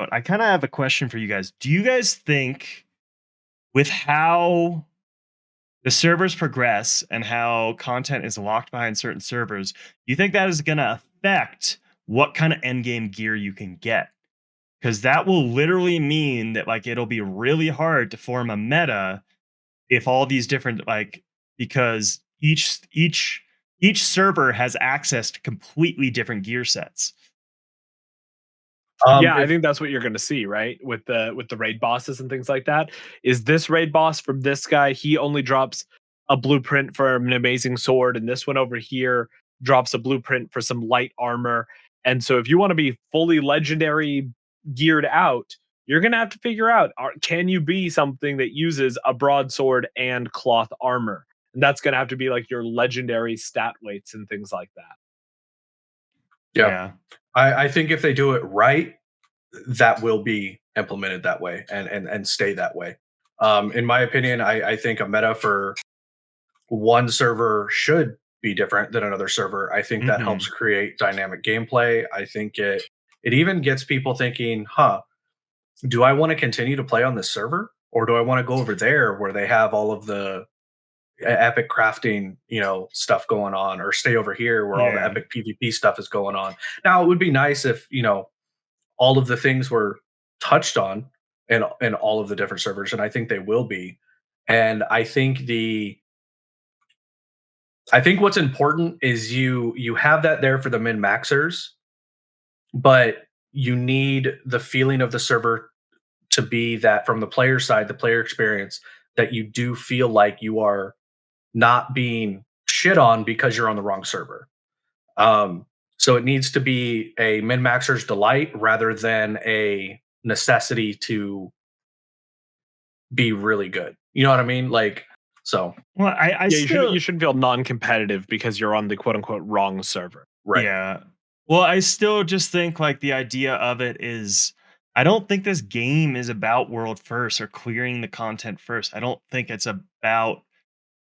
But I kind of have a question for you guys. Do you guys think with how the servers progress and how content is locked behind certain servers, do you think that is going to affect what kind of end game gear you can get? Because that will literally mean that like it'll be really hard to form a meta if all these different like because each server has access to completely different gear sets. Yeah, I If think that's what you're going to see, right? With the raid bosses and things like that. Is this raid boss from this guy? He only drops a blueprint for an amazing sword, and this one over here drops a blueprint for some light armor. And so, if you want to be fully legendary geared out, you're going to have to figure out: can you be something that uses a broadsword and cloth armor? And that's going to have to be like your legendary stat weights and things like that. yeah, Yeah. I think if they do it right, that will be implemented that way and stay that way. In my opinion, I think a meta for one server should be different than another server. I think that helps Mhm. create dynamic gameplay. I think it even gets people thinking, huh, do I want to continue to play on this server? Or do I want to go over there where they have all of the epic crafting, stuff going on, or stay over here where all the Yeah. epic PvP stuff is going on? Now, it would be nice if, all of the things were touched on in all of the different servers, and I think they will be. And I think what's important is you have that there for the min maxers, but you need the feeling of the server to be that from the player side, the player experience, that you do feel like you are not being shit on because you're on the wrong server. Um, so it needs to be a min maxer's delight rather than a necessity to be really good. You know what I mean? Like, so Well, I Yeah, still you shouldn't feel non-competitive because you're on the quote unquote wrong server. right. yeah. Well, I still just think like the idea of it is I don't think this game is about world first or clearing the content first. I don't think it's about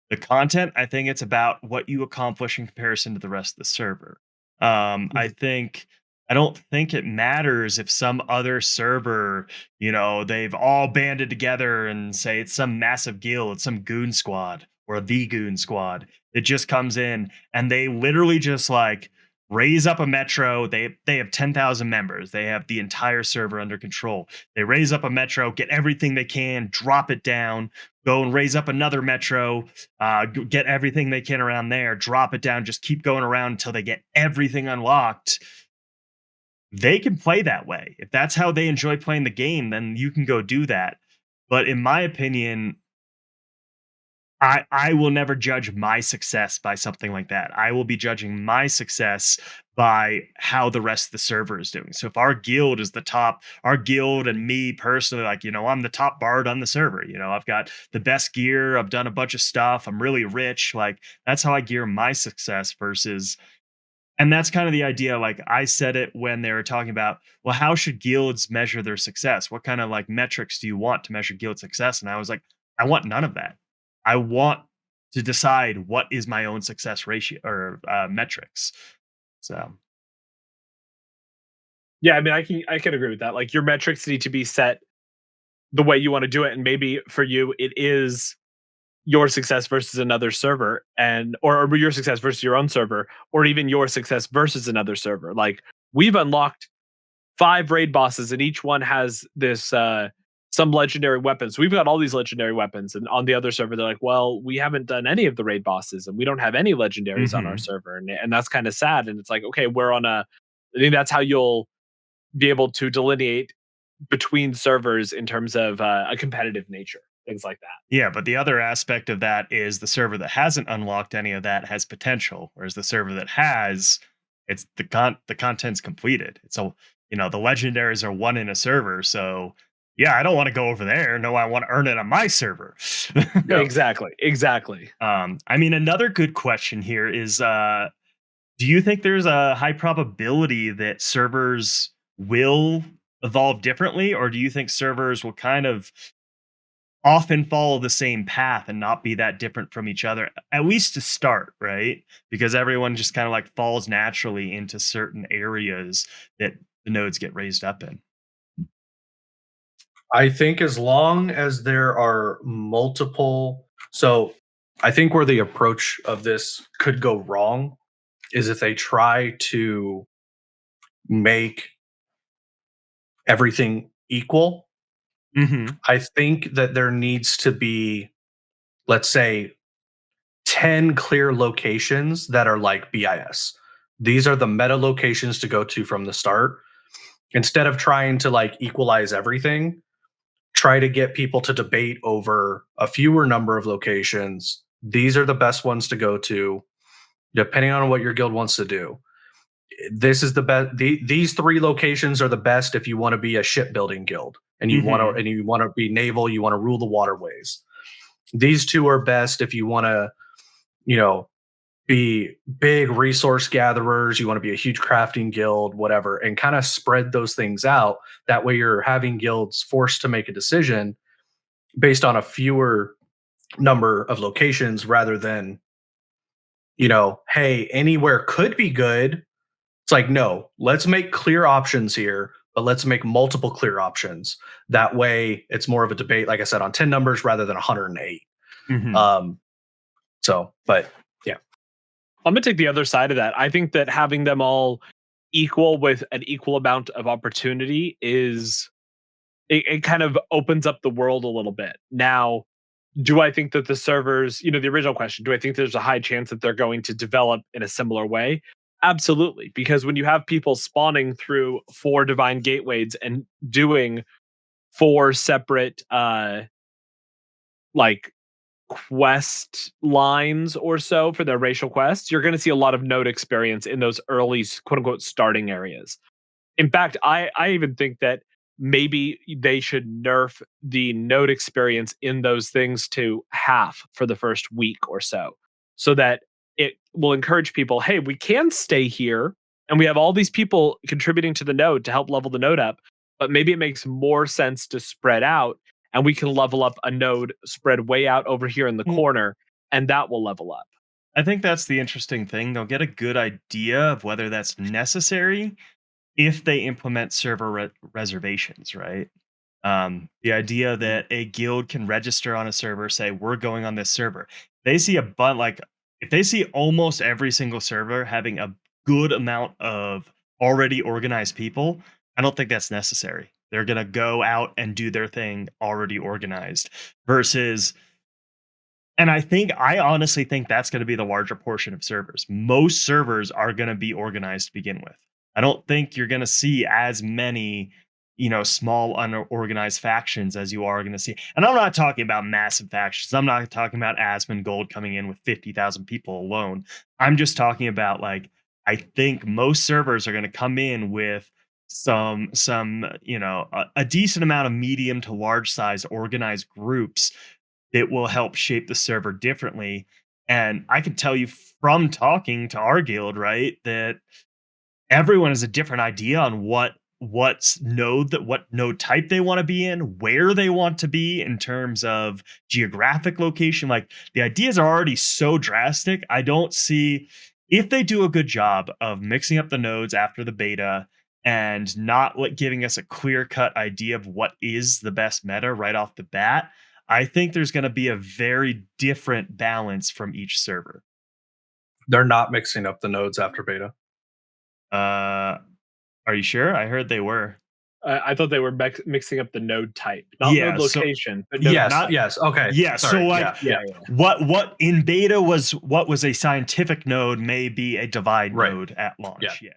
the content. I think it's about what you accomplish in comparison to the rest of the server. Mhm. I don't think it matters if some other server, they've all banded together and say it's some massive guild, some goon squad or the goon squad that just comes in and they literally just like raise up a metro. They have 10,000 members. They have the entire server under control. They raise up a metro, get everything they can, drop it down, go and raise up another metro, get everything they can around there, drop it down, just keep going around until they get everything unlocked. They can play that way. If that's how they enjoy playing the game, then you can go do that. But in my opinion, I will never judge my success by something like that. I will be judging my success by how the rest of the server is doing. So if our guild is the top, our guild and me personally, like, I'm the top bard on the server. I've got the best gear. I've done a bunch of stuff. I'm really rich. Like, that's how I gear my success versus, and that's kind of the idea. Like, I said it when they were talking about, well, how should guilds measure their success? What kind of like metrics do you want to measure guild success? And I was like, I want none of that. I want to decide what is my own success ratio or metrics. So, Yeah, I mean, I can agree with that. Like your metrics need to be set the way you want to do it, and maybe for you it is your success versus another server, and or your success versus your own server, or even your success versus another server. Like we've unlocked 5 raid bosses, and each one has this some legendary weapons. We've got all these legendary weapons, and on the other server, they're like, "Well, we haven't done any of the raid bosses, and we don't have any legendaries on our mhm. server," and that's kind of sad. And it's like, okay, we're on a. I think that's how you'll be able to delineate between servers in terms of a competitive nature, things like that. Yeah, but the other aspect of that is the server that hasn't unlocked any of that has potential, whereas the server that has, it's the content's completed. So the legendaries are one in a server. So yeah, I don't want to go over there. No, I want to earn it on my server. Yeah. Exactly, exactly. I mean, another good question here is do you think there's a high probability that servers will evolve differently, or do you think servers will kind of often follow the same path and not be that different from each other, at least to start, right? Because everyone just kind of like falls naturally into certain areas that the nodes get raised up in. I think as long as there are multiple, so I think where the approach of this could go wrong is if they try to make everything equal. Mm-hmm. I think that there needs to be, let's say, 10 clear locations that are like BIS. These are the meta locations to go to from the start. Instead of trying to like equalize everything, try to get people to debate over a fewer number of locations. These are the best ones to go to, depending on what your guild wants to do. This is the best. These three locations are the best if you want to be a shipbuilding guild and you want to be naval. You want to rule the waterways. These two are best if you want to, you know, be big resource gatherers. You want to be a huge crafting guild, whatever, and kind of spread those things out. That way, you're having guilds forced to make a decision based on a fewer number of locations rather than, you know, hey, anywhere could be good. It's like, no, let's make clear options here, but let's make multiple clear options. That way it's more of a debate, like I said, on 10 numbers rather than 108. Mm-hmm. But yeah. I'm going to take the other side of that. I think that having them all equal with an equal amount of opportunity is, it kind of opens up the world a little bit. Now, do I think that the servers, the original question, do I think there's a high chance that they're going to develop in a similar way? Absolutely. Because when you have people spawning through 4 divine gateways and doing 4 separate like quest lines or so for their racial quests, you're going to see a lot of node experience in those early quote unquote starting areas. In fact, I even think that maybe they should nerf the node experience in those things to half for the first week or so that it will encourage people, hey, we can stay here and we have all these people contributing to the node to help level the node up, but maybe it makes more sense to spread out and we can level up a node spread way out over here in the corner and that will level up. I think that's the interesting thing. They'll get a good idea of whether that's necessary if they implement server reservations, right? The idea that a guild can register on a server, say we're going on this server. They see if they see almost every single server having a good amount of already organized people, I don't think that's necessary. They're gonna go out and do their thing already organized versus. And I honestly think that's going to be the larger portion of servers. Most servers are going to be organized to begin with. I don't think you're going to see as many, small unorganized factions as you are going to see. And I'm not talking about massive factions. I'm not talking about Asmongold coming in with 50,000 people alone. I'm just talking about I think most servers are going to come in with some a decent amount of medium to large size organized groups that will help shape the server differently. And I can tell you from talking to our guild, right, that everyone has a different idea on what node type they want to be in, where they want to be in terms of geographic location. Like the ideas are already so drastic. I don't see, if they do a good job of mixing up the nodes after the beta and not giving us a clear-cut idea of what is the best meta right off the bat, I think there's going to be a very different balance from each server. They're not mixing up the nodes after beta. Are you sure? I heard they were. I thought they were mixing up the node type, not node location. But node yes. Okay. Yeah. Sorry, what in beta was a scientific node may be a divide node at launch. Yeah.